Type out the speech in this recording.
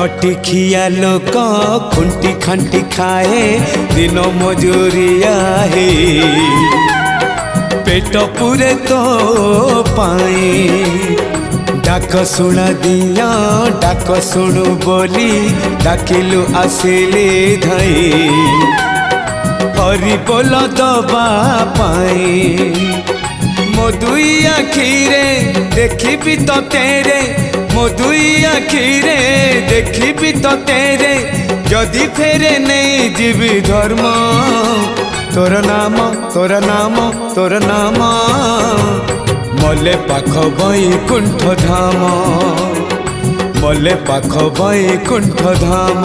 खटिखिया लोक खुंटी खांटी खाए दिन मजूरिया है पेट पूरे तो पाए डाक शुणा दिया डाक शुणु बोली डाकिलु आसिले धई हरि बोल दबा पाए मो दुई आखिरे देखी तो तेरे मो दुई आखिरे देखी तो तेरे जदि फेरे नहीं जीवी धर्म तोर नाम तोर नाम तोर नाम मले पाख बैकुंठ धाम मले पाख बैकुंठ धाम।